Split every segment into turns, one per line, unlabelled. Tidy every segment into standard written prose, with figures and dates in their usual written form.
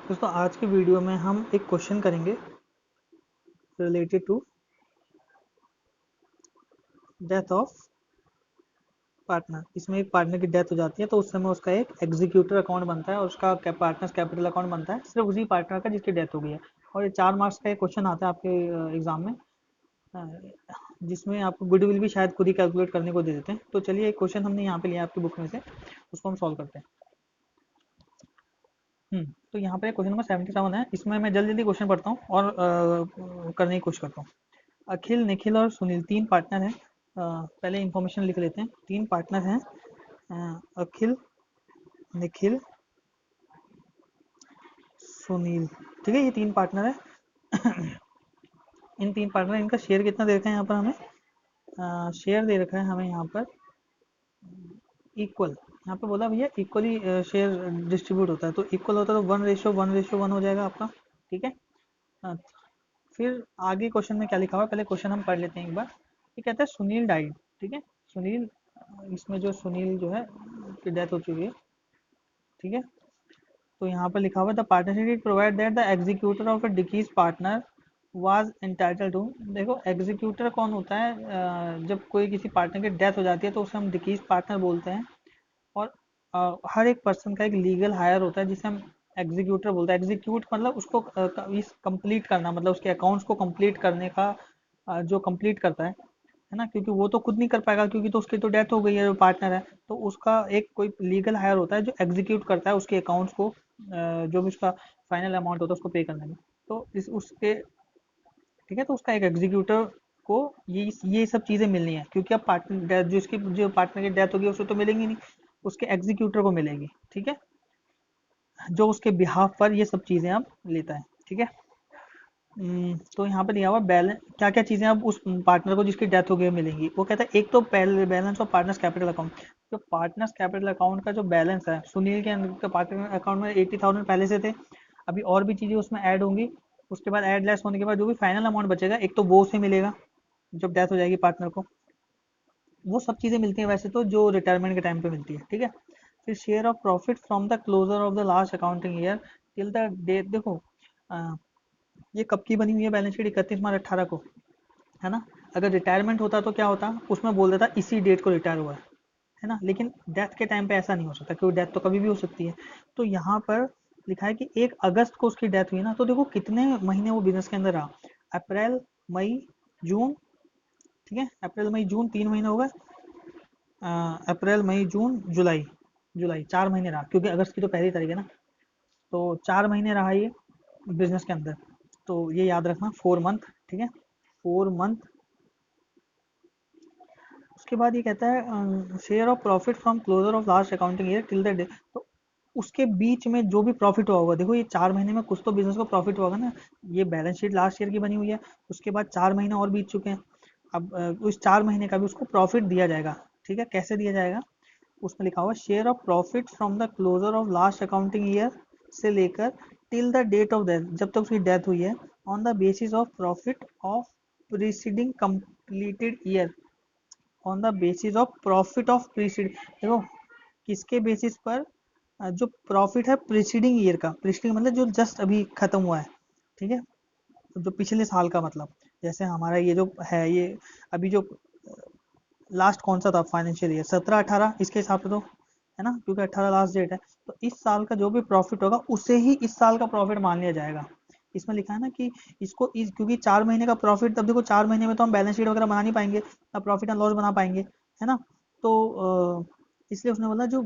दोस्तों आज की वीडियो में हम एक क्वेश्चन करेंगे related to death of partner. इसमें एक पार्टनर की डेथ हो जाती है तो उस समय उसका एक एग्जीक्यूटर अकाउंट बनता है और उसका पार्टनर्स कैपिटल अकाउंट बनता है सिर्फ उसी पार्टनर का जिसकी डेथ हो गई है। और ये 4 मार्क्स का एक क्वेश्चन आता है आपके एग्जाम में, अ, जिसमें आपको गुडविल भी शायद खुद ही कैलकुलेट करने को दे देते हैं। तो चलिए एक क्वेश्चन हमने यहाँ पे लिया आपकी बुक में से, उसको हम सॉल्व करते हैं। तो यहाँ पे क्वेश्चन नंबर 77 है। इसमें मैं जल्दी जल्दी क्वेश्चन पढ़ता हूँ और करने की कोशिश करता हूँ। अखिल, निखिल और सुनील 3 पार्टनर हैं। पहले इंफॉर्मेशन लिख लेते हैं। 3 पार्टनर हैं, अखिल, निखिल, सुनील। ठीक है, ये 3 पार्टनर है। इन 3 पार्टनर, इनका शेयर कितना दे रखा है यहाँ पर हमें? शेयर दे रखा है हमें यहाँ पर इक्वल। यहाँ पे बोला भैया इक्वली शेयर डिस्ट्रीब्यूट होता है, तो इक्वल होता है तो 1:1:1 हो जाएगा आपका। ठीक है। अ, फिर आगे क्वेश्चन में क्या लिखा हुआ है, पहले क्वेश्चन हम पढ़ लेते हैं एक बार। ये कहता है सुनील डाइड। ठीक है, सुनील, इसमें जो सुनील जो है की डेथ हो चुकी है। ठीक है, तो यहाँ पर लिखा हुआ है the partnership provide that the executor of a डिकीज पार्टनर वाज एंटाइटल्ड टू। देखो एग्जीक्यूटर कौन होता है? जब कोई किसी पार्टनर की डेथ हो जाती है तो उसे हम डिकीज पार्टनर बोलते हैं। और हर एक पर्सन का एक लीगल हायर होता है जिसे हम एग्जीक्यूटर बोलते हैं। एग्जीक्यूट मतलब उसको इस कंप्लीट करना, मतलब उसके अकाउंट्स को कंप्लीट करने का, जो कंप्लीट करता है ना, क्योंकि वो तो खुद नहीं कर पाएगा क्योंकि तो उसकी तो डेथ हो गई है, पार्टनर है। तो उसका एक कोई लीगल हायर होता है जो एग्जीक्यूट करता है उसके अकाउंट्स को, जो भी उसका फाइनल अमाउंट होता है उसको पे करने में। तो इस उसके ठीक है, तो उसका एक एग्जीक्यूटर को ये सब चीज़ें मिलनी है, क्योंकि अब पार्टनर जो इसकी जो पार्टनर की डेथ होगी उसको तो मिलेंगी नहीं, उसके एग्जीक्यूटर को मिलेगी। ठीक है, जो उसके बिहाफ पर ये सब चीज़ें अब लेता है। ठीक है। तो यहाँ पे दिया हुआ बैलेंस, क्या क्या चीज़ें अब उस पार्टनर को जिसकी डेथ हो गई मिलेंगी। वो कहता है एक तो balance of partners capital account. जो पार्टनर्स कैपिटल अकाउंट का जो बैलेंस है, सुनील के अंदर पार्टनर अकाउंट में 80,000 पहले से थे। अभी और भी चीज़ें उसमें ऐड होंगी। उसके बाद ऐड लेस होने के बाद जो भी फाइनल अमाउंट बचेगा, एक तो वो उसे मिलेगा जब डेथ हो जाएगी पार्टनर को। वो सब चीज़ें मिलती हैं वैसे तो, जो रिटायरमेंट के टाइम पे मिलती है। ठीक है। फिर share of profit from the closure of the last accounting year till the date. देखो ये कब की बनी हुई है बैलेंस शीट? 31 मार्च 2018 को, है ना। अगर रिटायरमेंट होता तो क्या होता, उसमें बोल देता इसी डेट को रिटायर हुआ है ना। लेकिन डेथ के टाइम पे ऐसा नहीं हो सकता क्योंकि डेथ तो कभी भी हो सकती है। तो यहाँ पर लिखा है कि 1 अगस्त को उसकी डेथ हुई ना, तो देखो कितने महीने वो बिजनेस के अंदर रहा। अप्रैल, मई, जून। ठीक है, अप्रैल मई जून 3 महीने हो गए। अप्रैल मई जून जुलाई, जुलाई 4 महीने रहा क्योंकि अगस्त की तो पहली तारीख है ना। तो 4 महीने रहा ये बिजनेस के अंदर। तो ये याद रखना 4 मंथ। ठीक है, 4 मंथ। उसके बाद ये कहता है share of profit from closure of last accounting year till the day. तो उसके बीच में जो भी प्रॉफिट हुआ होगा, देखो ये 4 महीने में कुछ तो बिजनेस को प्रॉफिट हुआ होगा ना। ये बैलेंस शीट लास्ट ईयर की बनी हुई है, उसके बाद 4 महीने और बीत चुके हैं। अब उस 4 महीने का भी उसको प्रॉफिट दिया जाएगा। ठीक है, कैसे दिया जाएगा? उसमें लिखा हुआ share of profit from the closure of last accounting year से लेकर till the date of death, जब तक उसकी डेथ हुई है, on the basis of profit of preceding completed year. On the basis of profit of precede, देखो किसके basis पर? जो प्रॉफिट है प्रीसीडिंग ईयर का, प्रीसीडिंग मतलब जो जस्ट अभी खत्म हुआ है। ठीक है, जो पिछले साल का, मतलब जैसे हमारा ये जो है, ये अभी जो लास्ट कौन सा था फाइनेंशियल ईयर, 17-18, इसके हिसाब से तो है ना, क्योंकि 18 लास्ट डेट है। तो इस साल का जो भी प्रॉफिट होगा उसे ही इस साल का प्रॉफिट मान लिया जाएगा। इसमें लिखा है ना कि इसको क्योंकि 4 महीने का प्रॉफिट, तब देखो 4 महीने में तो हम बैलेंस शीट वगैरह बना नहीं पाएंगे, ना प्रॉफिट एंड लॉस बना पाएंगे, है ना। तो इसलिए उसने बोला जो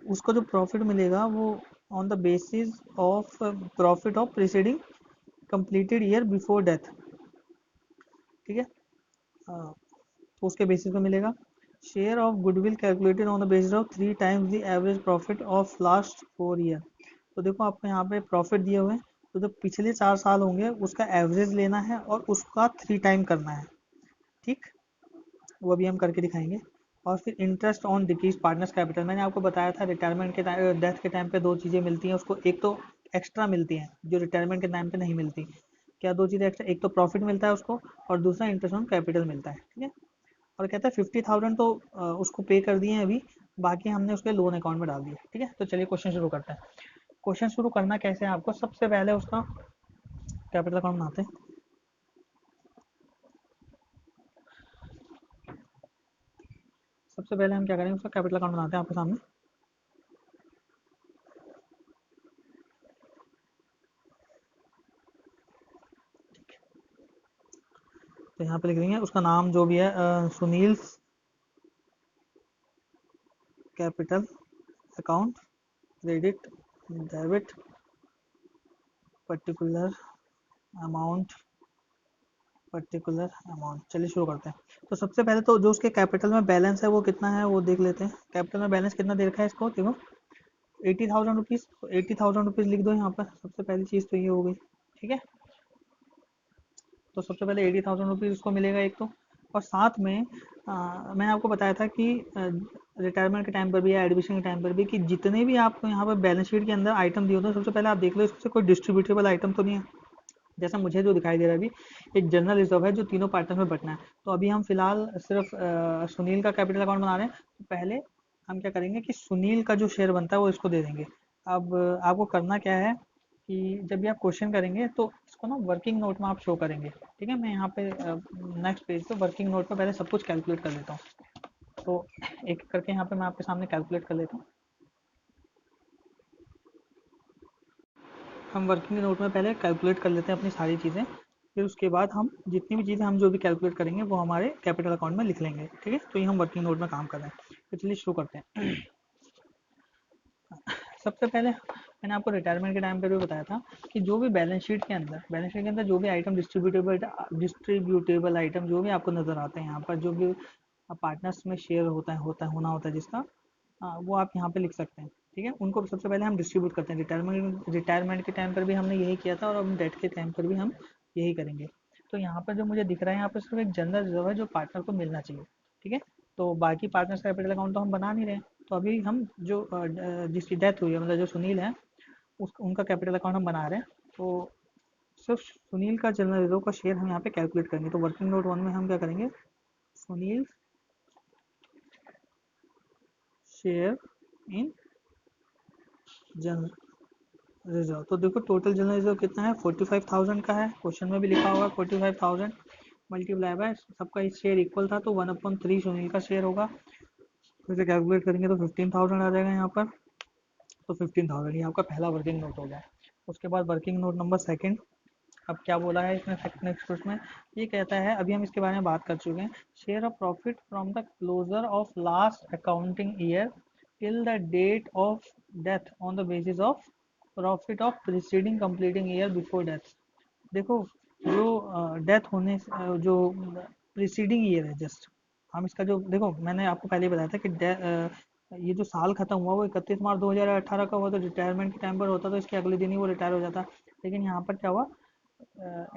उसको जो प्रॉफिट मिलेगा वो on the basis of profit of preceding completed year before death. ठीक है, तो उसके बेसिस पे मिलेगा। Share of goodwill calculated on the basis of 3 times the average profit of last 4 year. तो देखो आपको यहाँ पे प्रॉफिट दिए हुए हैं, तो जो पिछले 4 साल होंगे उसका एवरेज लेना है और उसका 3 टाइम करना है। ठीक, वो अभी हम करके दिखाएंगे। और फिर interest on decrease partners capital, मैंने आपको बताया था रिटायरमेंट के टाइम, डेथ के टाइम पे 2 चीज़ें मिलती हैं उसको। एक तो एक्स्ट्रा मिलती हैं जो रिटायरमेंट के टाइम पे नहीं मिलती। क्या 2 चीज़ें एक्स्ट्रा? एक तो प्रॉफिट मिलता है उसको, और दूसरा इंटरेस्ट ऑन कैपिटल मिलता है। ठीक है, और कहता है 50,000 तो उसको पे कर दिए हैं अभी, बाकी हमने उसके लोन अकाउंट में डाल दिया। ठीक है, तो चलिए क्वेश्चन शुरू करते हैं। क्वेश्चन शुरू करना कैसे है आपको, सबसे पहले उसका कैपिटल अकाउंट बनाते हैं। सबसे पहले हम क्या करेंगे, उसका कैपिटल अकाउंट बनाते हैं आपके सामने। तो यहाँ पे लिख देंगे उसका नाम जो भी है, Sunil capital account, credit debit particular amount, particular amount. चलिए शुरू करते हैं। तो सबसे पहले तो जो उसके कैपिटल में बैलेंस है वो कितना है वो देख लेते हैं। कैपिटल में बैलेंस कितना दे रखा है इसको, देखो 80,000 रुपीज़। तो 80,000 रुपीज़ लिख दो यहाँ पर, सबसे पहली चीज़ तो ये हो गई। ठीक है, तो सबसे पहले 80,000 रुपीज़ उसको मिलेगा एक तो। और साथ में मैंने आपको बताया था कि रिटायरमेंट के टाइम पर भी या एडमिशन के टाइम पर भी, कि जितने भी आपको यहाँ पर बैलेंस शीट के अंदर आइटम दिए होते हैं, सबसे पहले आप देख लो इससे कोई डिस्ट्रीब्यूटेबल आइटम तो नहीं है। जैसा मुझे जो दिखाई दे रहा है अभी, एक जनरल रिजर्व है जो तीनों पार्टनर में बंटना है। तो अभी हम फिलहाल सिर्फ सुनील का कैपिटल अकाउंट बना रहे हैं। तो पहले हम क्या करेंगे कि सुनील का जो शेयर बनता है वो इसको दे देंगे। अब आपको करना क्या है कि जब भी आप क्वेश्चन करेंगे तो इसको ना वर्किंग नोट में आप शो करेंगे। ठीक है, मैं यहाँ पे नेक्स्ट पेज पे वर्किंग नोट पे पहले सब कुछ कैलकुलेट कर लेता हूँ। तो एक करके यहाँ पे मैं आपके सामने कैलकुलेट कर लेता हूँ। हम वर्किंग नोट में पहले कैलकुलेट कर लेते हैं अपनी सारी चीज़ें, फिर उसके बाद हम जितनी भी चीज़ें हम जो भी कैलकुलेट करेंगे वो हमारे कैपिटल अकाउंट में लिख लेंगे। ठीक है, तो ये हम वर्किंग नोट में काम कर रहे हैं। तो चलिए शुरू करते हैं। सबसे पहले मैंने आपको रिटायरमेंट के टाइम पे भी बताया था कि जो भी बैलेंस शीट के अंदर जो भी आइटम डिस्ट्रीब्यूटेबल आइटम जो भी आपको नज़र आते हैं यहाँ पर, जो भी पार्टनर्स में शेयर होना होता है जिसका, वो आप यहाँ पे लिख सकते हैं। ठीक है, उनको सबसे पहले हम डिस्ट्रीब्यूट करते हैं। रिटायरमेंट के टाइम पर भी हमने यही किया था और अब डेट के टाइम पर भी हम यही करेंगे। तो यहाँ पर जो मुझे दिख रहा है, यहाँ पर सिर्फ एक जनरल रिजर्व है जो पार्टनर को मिलना चाहिए। ठीक है, तो बाकी पार्टनर्स कैपिटल अकाउंट तो हम बना नहीं रहे। तो अभी हम जो जिसकी डेथ हुई है, मतलब जो सुनील है, उनका कैपिटल अकाउंट हम बना रहे हैं। तो सिर्फ सुनील का जनरल रिजर्व का शेयर हम यहाँ पे कैलकुलेट करेंगे। तो वर्किंग नोट वन में हम क्या करेंगे, Sunil share in general reserve. तो देखो टोटल जनरल रिजर्व कितना है, 45,000 का है। क्वेश्चन में भी लिखा होगा 45,000 मल्टीप्लाई बाय सबका शेयर इक्वल था, तो 1/3 सुनील का शेयर होगा। फिर से कैलकुलेट करेंगे तो 15,000 आ जाएगा यहाँ पर। तो 15,000 ये आपका पहला वर्किंग नोट हो गया। उसके बाद वर्किंग नोट नंबर सेकंड। अब क्या बोला है इसमें, नेक्स्ट उसमें ये कहता है, अभी हम इसके बारे में बात कर चुके हैं, share of profit from the closure of last accounting year till the date of death on the basis of profit of preceding completing year before death. देखो जो डेथ होने जो प्रीसीडिंग ईयर है, जस्ट हम इसका जो, देखो मैंने आपको पहले ही बताया था कि ये जो साल खत्म हुआ वो 31 मार्च 2018 का हुआ। तो रिटायरमेंट के टाइम पर होता तो इसके अगले दिन ही वो रिटायर हो जाता। लेकिन यहाँ पर क्या हुआ,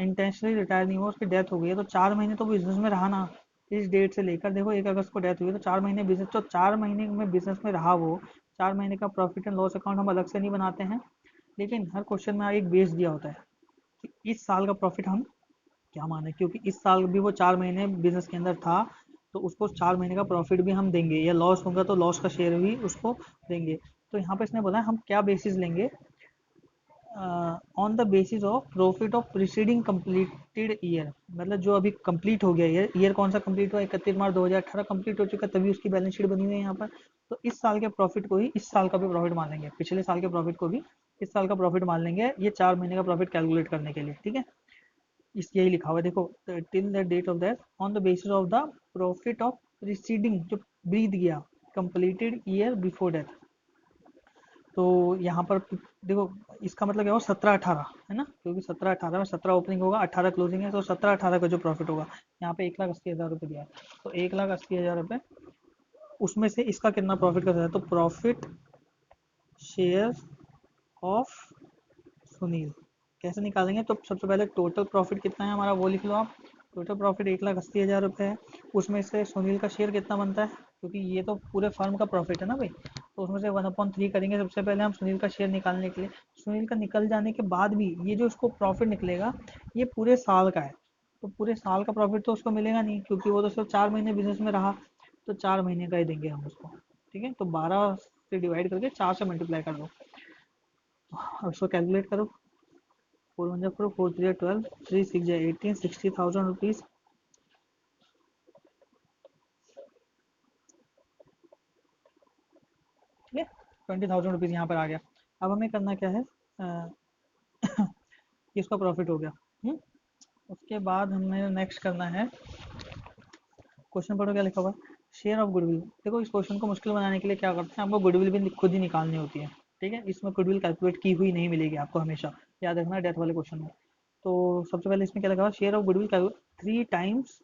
इंटेंशनली रिटायर नहीं हुआ, उसकी डेथ हो गई है। तो 4 महीने तो बिजनेस में रहा ना। इस डेट से लेकर देखो 1 अगस्त को डेथ हुई है, तो 4 महीने बिजनेस, तो 4 महीने में बिजनेस में रहा वो। 4 महीने का प्रॉफिट एंड लॉस अकाउंट हम अलग से नहीं बनाते हैं, लेकिन हर क्वेश्चन में एक बेस दिया होता है कि इस साल का प्रॉफिट हम क्या माने, क्योंकि इस साल भी वो 4 महीने बिजनेस के अंदर था। तो उसको 4 महीने का प्रॉफिट भी हम देंगे, या लॉस होगा तो लॉस का शेयर भी उसको देंगे। तो यहाँ पे इसने बोला हम क्या बेसिस लेंगे, on the basis of profit of preceding completed year. मतलब जो अभी कंप्लीट हो गया ईयर कौन सा कंप्लीट हुआ, 31 मार्च 2018 कंप्लीट हो चुका, तभी उसकी बैलेंस शीट बनी हुई है यहाँ पर। तो इस साल के प्रॉफिट को ही इस साल का भी प्रॉफिट मान लेंगे, पिछले साल के प्रॉफिट को भी इस साल का प्रॉफिट मान लेंगे, ये 4 महीने का प्रॉफिट कैलकुलेट करने के लिए। ठीक है, इस यही लिखा हुआ है देखो, till the date of that on the basis of the profit of preceding, जो बीत गया कंप्लीटेड ईयर बिफोर डेथ। तो यहाँ पर देखो इसका मतलब क्या होगा, 17-18 है ना, क्योंकि 17-18 में 17 ओपनिंग होगा, 18 क्लोजिंग है, तो 17-18 का जो प्रॉफिट होगा, यहाँ पे 1,80,000 रुपये दिया है। तो 1,80,000 रुपये, उसमें से इसका कितना प्रॉफिट का है, तो प्रॉफिट शेयर ऑफ सुनील कैसे निकालेंगे। तो सबसे पहले टोटल प्रॉफिट कितना है हमारा वो लिख लो आप। टोटल प्रॉफिट 1,80,000 रुपये है। उसमें से सुनील का शेयर कितना बनता है, क्योंकि ये तो पूरे फर्म का प्रॉफिट है ना भाई। तो उसमें से 1/3 करेंगे सबसे पहले हम सुनील का शेयर निकालने के लिए। सुनील का निकल जाने के बाद भी ये जो उसको प्रॉफिट निकलेगा, ये पूरे साल का है। तो पूरे साल का प्रॉफिट तो उसको मिलेगा नहीं, क्योंकि वो तो सिर्फ 4 महीने बिजनेस में रहा। तो 4 महीने का ही देंगे हम उसको। ठीक है, तो 12 से डिवाइड करके 4 से मल्टीप्लाई कर दो। अब इसको कैलकुलेट करो, 4 1 4 4 3 12 3 6 18 60,000 रुपीज़। ठीक है, 20,000 रुपीज़ यहाँ पर आ गया। अब हमें करना क्या है, इसका प्रॉफिट हो गया। उसके बाद हमें नेक्स्ट करना है, क्वेश्चन पढ़ो क्या लिखा हुआ है, शेयर ऑफ गुडविल। देखो इस क्वेश्चन को मुश्किल बनाने के लिए क्या करते हैं, आपको गुडविल भी खुद ही निकालनी होती है। ठीक है, इसमें गुडविल कैलकुलेट की हुई नहीं मिलेगी आपको, हमेशा याद रखना डेथ वाले क्वेश्चन में। तो सबसे पहले इसमें क्या लगा हुआ, share of goodwill 3 times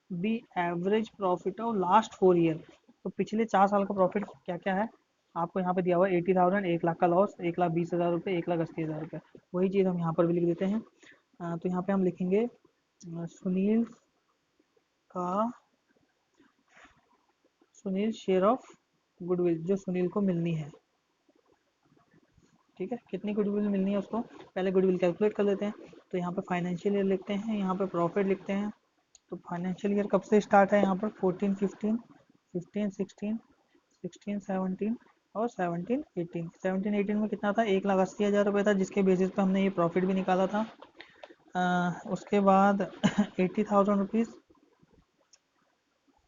the average profit of last 4 year. तो पिछले 4 साल का प्रॉफिट क्या क्या है आपको यहाँ पे दिया हुआ है, 80,000, 1 लाख का लॉस, 1,20,000 रुपये, 1,80,000 रुपये। वही चीज़ हम यहाँ पर भी लिख देते हैं। तो यहाँ पे हम लिखेंगे सुनील का, सुनील शेयर ऑफ गुडविल जो सुनील को मिलनी है। ठीक है, कितनी गुडविल मिलनी है उसको, पहले गुडविल कैलकुलेट कर लेते हैं। तो यहाँ पे फाइनेंशियल ईयर लिखते हैं, यहाँ पे प्रॉफिट लिखते हैं। तो फाइनेंशियल ईयर कब से स्टार्ट है, यहाँ पर 14 15 15 16 16 17 और 17 18। 17 18 में कितना था, 1,80,000 रुपये था, जिसके बेसिस पे हमने ये प्रॉफिट भी निकाला था। उसके बाद 80,000 रुपीज़,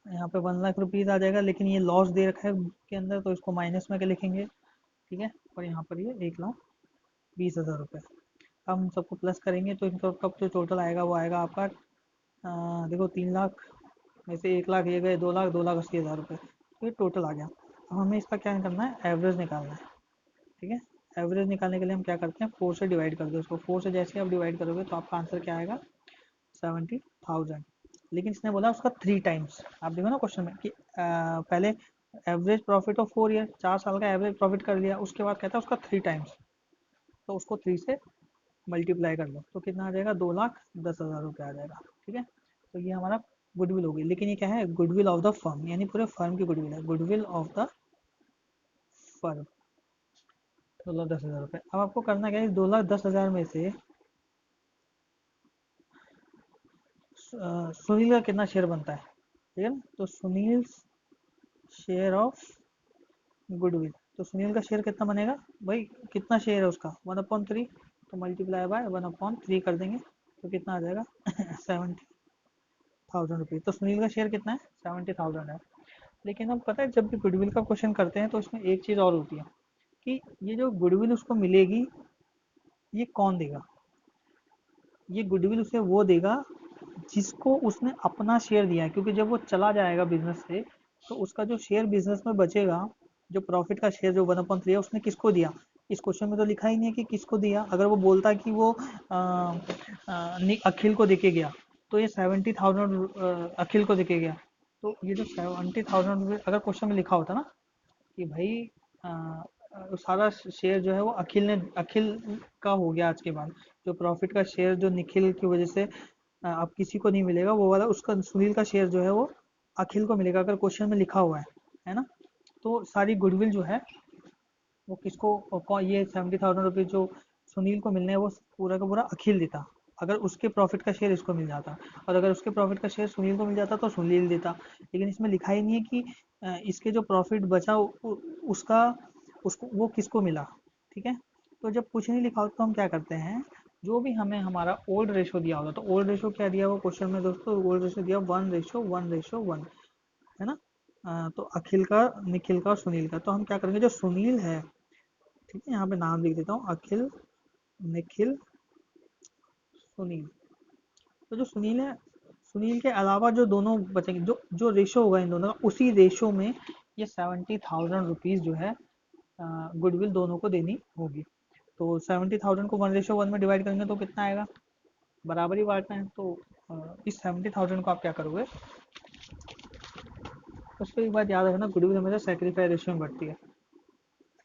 यहाँ पे 1 लाख रुपीज़ आ जाएगा, लेकिन ये लॉस दे रखा है के अंदर, तो इसको माइनस में के लिखेंगे। ठीक है, और यहाँ पर ये 1,20,000 रुपये। हम सबको प्लस करेंगे तो इनका कब जो टोटल आएगा वो आएगा आपका, देखो 3 लाख में से 1 लाख ये गए, 2 लाख, 2,80,000 रुपये, तो ये टोटल आ गया। अब हमें इसका क्या करना है, एवरेज निकालना है। ठीक है, एवरेज निकालने के लिए हम क्या करते हैं, 4 से डिवाइड कर दो इसको। 4 से जैसे आप डिवाइड करोगे तो आपका आंसर क्या आएगा, 70,000। लेकिन इसने बोला उसका 3 टाइम्स। आप देखो ना क्वेश्चन में कि पहले एवरेज प्रॉफिट ऑफ 4 ईयर, 4 साल का एवरेज प्रॉफिट कर लिया, उसके बाद कहता है उसका 3 टाइम्स। तो उसको 3 से मल्टीप्लाई कर लो तो कितना आ जाएगा, 2,10,000 रुपये आ जाएगा। ठीक है, तो ये हमारा गुडविल होगी। लेकिन ये क्या है, गुडविल ऑफ द फर्म, यानी पूरे फर्म की गुडविल है, गुडविल ऑफ द फर्म। 2,10,000 रुपये। अब आपको करना क्या है, 2,10,000 में से सुनील का कितना शेयर बनता है। ठीक है ना, तो सुनील शेयर ऑफ गुडविल, तो सुनील का शेयर कितना बनेगा भाई, कितना शेयर है उसका, 1/3, तो मल्टीप्लाई बाय 1/3 कर देंगे तो कितना आ जाएगा 70,000 रुपीज़। तो सुनील का शेयर कितना है, 70,000 है। लेकिन अब पता है जब भी गुडविल का क्वेश्चन करते हैं तो इसमें एक चीज़ और होती है कि ये जो गुडविल उसको मिलेगी ये कौन देगा, ये गुडविल उसे वो देगा जिसको उसने अपना शेयर दिया है। क्योंकि जब वो चला जाएगा बिजनेस से तो उसका जो शेयर बिजनेस में बचेगा, जो प्रॉफिट का शेयर जो 1/3 है उसने किसको दिया, इस क्वेश्चन में तो लिखा ही नहीं है कि किसको दिया। अगर वो बोलता कि वो अखिल को देके गया तो ये 70,000 अखिल को देके गया। तो ये जो 70,000 अगर क्वेश्चन में लिखा होता ना कि भाई सारा शेयर जो है वो अखिल का हो गया आज के बाद, जो प्रॉफिट का शेयर जो निखिल की वजह से अब किसी को नहीं मिलेगा, वो वाला उसका सुनील का शेयर जो है वो अखिल को मिलेगा, अगर क्वेश्चन में लिखा हुआ है ना। तो सारी गुडविल जो है वो किसको, ये 70,000 रुपीज़ जो सुनील को मिलने हैं वो पूरा का पूरा अखिल देता, अगर उसके प्रॉफिट का शेयर इसको मिल जाता। और अगर उसके प्रॉफिट का शेयर सुनील को मिल जाता तो सुनील देता। लेकिन इसमें लिखा ही नहीं है कि इसके जो प्रॉफिट बचा उसका उसको वो किसको मिला। ठीक है, तो जब कुछ नहीं लिखा हो तो हम क्या करते हैं, जो भी हमें हमारा ओल्ड रेशो दिया होगा, तो ओल्ड रेशो क्या दिया हुआ क्वेश्चन में दोस्तों, ओल्ड रेशो दिया 1:1:1 है ना। तो अखिल का, निखिल का और सुनील का, तो हम क्या करेंगे, जो सुनील है, ठीक है यहाँ पे नाम लिख देता हूँ, अखिल, निखिल, सुनील। तो जो सुनील है, सुनील के अलावा जो दोनों बचेंगे, जो जो रेशो होगा इन दोनों का, उसी रेशो में ये 70,000 रुपीज़ जो है गुडविल दोनों को देनी होगी। तो 70,000 को 1:1 में डिवाइड करेंगे तो कितना आएगा, बराबर ही बांटना है। तो इस 70,000 को आप क्या करोगे, उसको एक बात याद रखना, गुडविल हमेशा सेक्रीफाई रेशियो में बढ़ती है।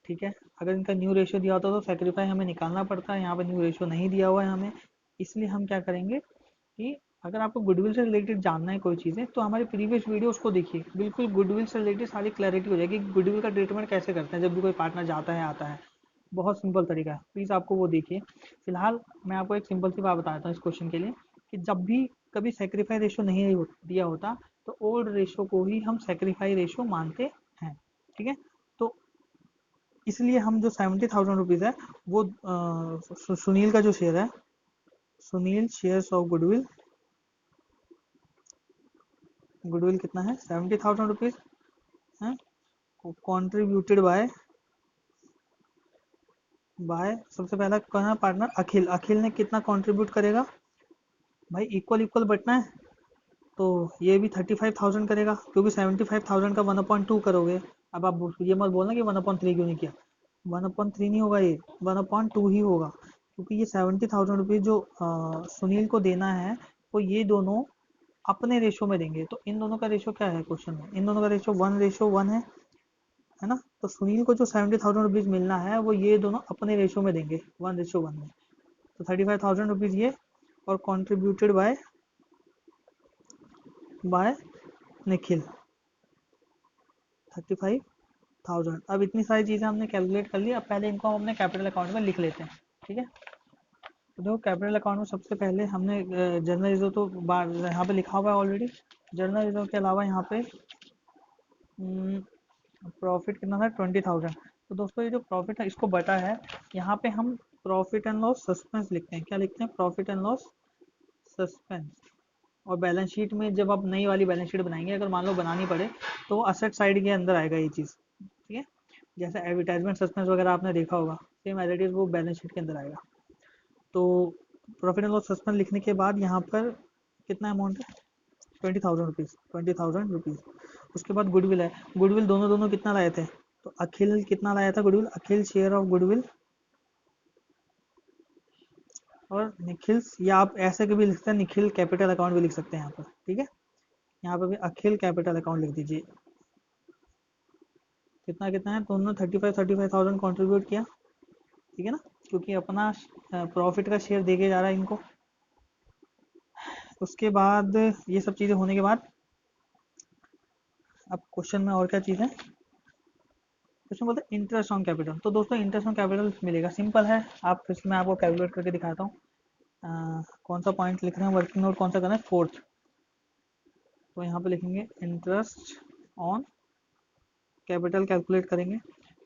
ठीक है, अगर इनका न्यू रेशियो दिया होता तो सेक्रीफाई हमें निकालना पड़ता है, यहाँ पे न्यू रेशियो नहीं दिया हुआ है हमें। इसलिए हम क्या करेंगे कि अगर आपको गुडविल से रिलेटेड जानना है कोई चीज़ें तो हमारे प्रीवियस वीडियो उसको देखिए, बिल्कुल गुडविल से रिलेटेड सारी क्लैरिटी हो जाएगी, गुडविल का ट्रीटमेंट कैसे करते हैं जब भी कोई पार्टनर जाता है आता है। बहुत सिंपल तरीका है, प्लीज़ आपको वो देखिए। फिलहाल मैं आपको एक सिंपल सी बात बताता हूँ इस क्वेश्चन के लिए, कि जब भी कभी सेक्रीफाई रेशियो नहीं दिया होता तो ओल्ड रेशियो को ही हम सेक्रीफाई रेशियो मानते हैं। ठीक है, तो इसलिए हम जो 70,000 रुपीज़ है वो सुनील का जो शेयर है, Sunil shares of goodwill, goodwill कितना है 70,000 रुपीज़ है, कॉन्ट्रीब्यूटेड बाय सबसे पहला कौन है पार्टनर, अखिल। अखिल ने कितना कंट्रीब्यूट करेगा भाई, इक्वल इक्वल बटना है, तो ये भी 35,000 करेगा, क्योंकि 75,000 का 1/2 करोगे। अब आप ये मत बोलना कि 1/3 क्यों नहीं किया, 1/3 नहीं होगा, ये 1/2 ही होगा, क्योंकि ये 70,000 रुपीज़ जो सुनील को देना है वो ये दोनों अपने रेशो में देंगे। तो इन दोनों का रेशो क्या है क्वेश्चन में, इन दोनों का रेशो 1:1 है ना। तो सुनील को जो 70,000 रुपीज़ मिलना है वो ये दोनों अपने रेशो में देंगे 1:1 में। तो 35,000 रुपीज़ ये, और कॉन्ट्रीब्यूटेड बाय निखिल 35,000। अब इतनी सारी चीज़ें हमने कैलकुलेट कर ली, अब पहले इनको हम अपने कैपिटल अकाउंट में लिख लेते हैं, ठीक है। तो देखो कैपिटल अकाउंट में सबसे पहले हमने जनरल रिजर्व तो यहाँ पे लिखा हुआ है ऑलरेडी। जनरल रिजर्व के अलावा यहाँ पे प्रॉफिट कितना था 20,000। तो दोस्तों ये जो प्रॉफिट है इसको बटा है, यहाँ पे हम प्रॉफिट एंड लॉस सस्पेंस लिखते हैं। क्या लिखते हैं, प्रॉफिट एंड लॉस सस्पेंस। और बैलेंस शीट में जब आप नई वाली बैलेंस शीट बनाएंगे, अगर मान लो बनानी पड़े, तो असेट साइड के अंदर आएगा ये चीज़, ठीक है। जैसे एडवर्टाइजमेंट सस्पेंस वगैरह आपने देखा होगा, सेम एज इट इज़ वो बैलेंस शीट के अंदर आएगा। तो प्रॉफिट एंड लॉस सस्पेंस लिखने के बाद यहाँ पर कितना अमाउंट है 20,000 रुपीज़, 20,000 रुपीज़। उसके बाद गुडविल है, गुडविल दोनों दोनों कितना लाए थे, तो अखिल कितना लाया था goodwill, Akhil share of goodwill और निखिल, या आप ऐसे भी लिख सकते हैं निखिल कैपिटल अकाउंट भी लिख सकते हैं यहाँ पर, ठीक है। यहाँ पर भी अखिल कैपिटल अकाउंट लिख दीजिए। कितना कितना है, दोनों 35,000 कॉन्ट्रीब्यूट किया, ठीक है ना, क्योंकि अपना प्रॉफिट का शेयर देके जा रहा है इनको। उसके बाद ये सब चीज़ें होने के बाद अब क्वेश्चन में और क्या चीज़ है, क्वेश्चन बोलते हैं इंटरेस्ट ऑन कैपिटल। तो दोस्तों इंटरेस्ट ऑन कैपिटल मिलेगा, सिंपल है, आप फिर से मैं आपको कैलकुलेट करके दिखाता हूँ। कौन सा पॉइंट लिख रहे हैं, वर्किंग नोट कौन सा करना है, फोर्थ। तो यहाँ पे लिखेंगे इंटरेस्ट ऑन कैपिटल, कैलकुलेट करेंगे।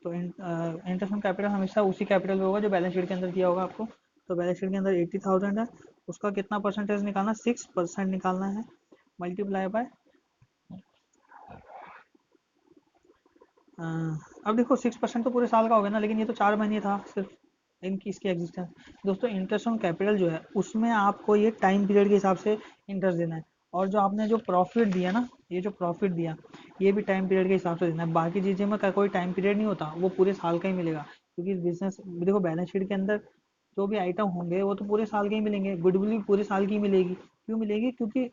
तो इंटरेस्ट ऑन कैपिटल हमेशा उसी कैपिटल में होगा जो बैलेंस शीट के अंदर दिया होगा आपको। तो बैलेंस शीट के अंदर 80,000 है, उसका कितना परसेंटेज निकालना, 6% निकालना है, मल्टीप्लाई बाय। अब देखो 6% तो पूरे साल का हो गया ना, लेकिन ये तो 4 महीने था सिर्फ इनकी इसकी एग्जिस्टेंस। दोस्तों इंटरेस्ट ऑन कैपिटल जो है उसमें आपको ये टाइम पीरियड के हिसाब से इंटरेस्ट देना है, और जो आपने जो प्रॉफिट दिया ना, ये जो प्रॉफिट दिया ये भी टाइम पीरियड के हिसाब से देना है। बाकी चीज़ें में का कोई टाइम पीरियड नहीं होता, वो पूरे साल का ही मिलेगा, क्योंकि बिजनेस देखो बैलेंस शीट के अंदर जो भी आइटम होंगे वो तो पूरे साल के ही मिलेंगे, गुडविल भी पूरे साल की मिलेगी। क्यों मिलेगी, क्योंकि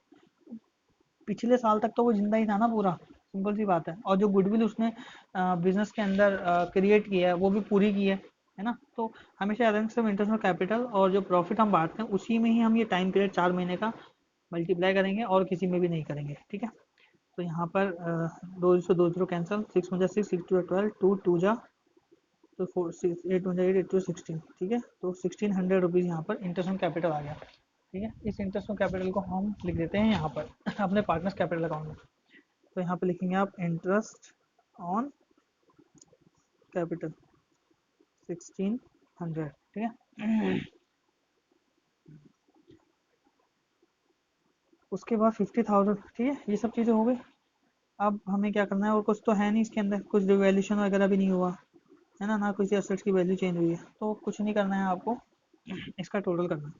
पिछले साल तक तो वो जिंदा ही था ना पूरा, सिंपल सी बात है। और जो गुडविल उसने बिजनेस के अंदर क्रिएट किया है वो भी पूरी की है ना। तो हमेशा याद रखें सिर्फ इंटरेस्ट कैपिटल और जो प्रॉफिट हम बांटते हैं उसी में ही हम ये टाइम पीरियड 4 महीने का मल्टीप्लाई करेंगे, और किसी में भी नहीं करेंगे, ठीक है। तो यहाँ पर 2 कैंसिल, 6 6 टू 12, 2 जा तो 4 6 8 8 8 16, ठीक है। तो 1,600 रुपीज़ यहाँ पर इंटरेस्ट ऑन कैपिटल आ गया, ठीक है। इस इंटरेस्ट ऑन कैपिटल को हम लिख देते हैं यहाँ पर अपने पार्टनर्स कैपिटल अकाउंट में। तो यहाँ पे लिखेंगे आप इंटरेस्ट ऑन कैपिटल 1,600, ठीक है। उसके बाद 50,000, ठीक है, ये सब चीज़ें हो गई। अब हमें क्या करना है, और कुछ तो है नहीं इसके अंदर, कुछ डिवैल्यूशन वगैरह भी नहीं हुआ है ना, ना किसी एसेट्स की वैल्यू चेंज हुई है, तो कुछ नहीं करना है आपको, इसका टोटल करना है,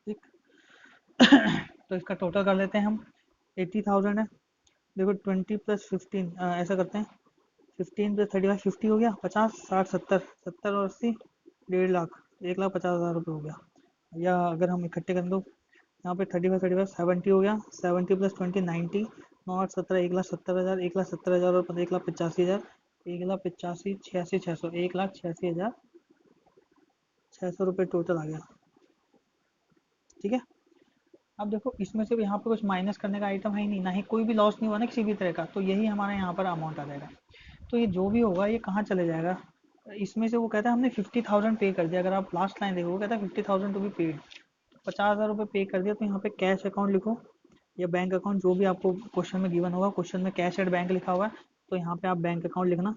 ठीक। तो इसका टोटल कर लेते हैं हम, 80,000 है। देखो 20 + 15, ऐसा करते हैं 15 + 35 50 हो गया, 50 60 70, 70 और 80 1,50,000, 1,50,000 रुपये हो गया। या अगर हम इकट्ठे कर दो, यहाँ पे 35 70 हो गया, 70 + 20 90, 9 8 17 1,70,000, 1,70,000 और 1,85,000, 1,85,000 86 600, 1,86,600 रुपये टोटल आ गया, ठीक है। अब देखो इसमें से यहाँ पे कुछ माइनस करने का आइटम है ही नहीं, ना ही कोई भी लॉस नहीं हुआ ना किसी भी तरह का, तो यही हमारा यहाँ पर अमाउंट आ जाएगा। तो ये जो भी होगा ये कहाँ चले जाएगा, इसमें से वो कहता है हमने 50,000 पे कर दिया। अगर आप लास्ट लाइन देखो वो कहता है 50,000 टू बी पेड, 50,000 रुपये पे कर दिया। तो यहाँ पे कैश अकाउंट लिखो या बैंक अकाउंट, जो भी आपको क्वेश्चन में गिवन होगा, क्वेश्चन में कैश एट बैंक लिखा हुआ है, तो यहाँ पे आप बैंक अकाउंट लिखना,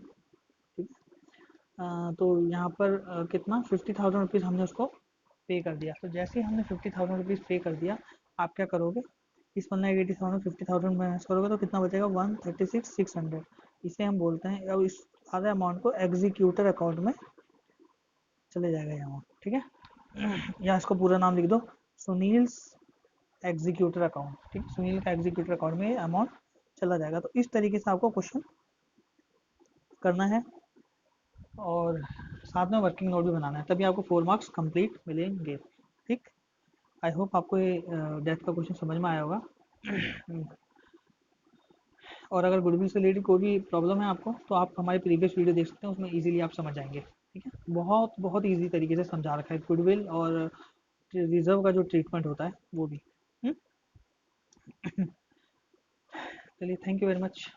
तो यहाँ पर कितना 50,000 रुपीज़ हमने उसको पे कर दिया। तो जैसे ही हमने 50,000 रुपीज़ पे कर दिया, आप क्या करोगे, इस 187 50,000 माइनस करोगे तो कितना बचेगा, 136,600। इसे हम बोलते हैं, अब इस आधे अमाउंट को एग्जीक्यूटर अकाउंट में चले जाएगा ये अमाउंट, ठीक है। या इसको पूरा नाम लिख दो, सुनील एग्जीक्यूटर अकाउंट, ठीक, सुनील का एग्जीक्यूटर अकाउंट में अमाउंट चला जाएगा। तो इस तरीके से आपको क्वेश्चन करना है और साथ में वर्किंग नोट भी बनाना है, तभी आपको 4 मार्क्स कंप्लीट मिलेंगे, ठीक। आई होप आपको ये डेथ का क्वेश्चन समझ में आया होगा। और अगर गुडविल से रिलेटेड कोई भी प्रॉब्लम है आपको, तो आप हमारे प्रीवियस वीडियो देख सकते हैं, उसमें इजीली आप समझ जाएंगे, ठीक है। बहुत बहुत इजी तरीके से समझा रखा है गुडविल और रिजर्व का जो ट्रीटमेंट होता है वो भी। चलिए, थैंक यू वेरी मच।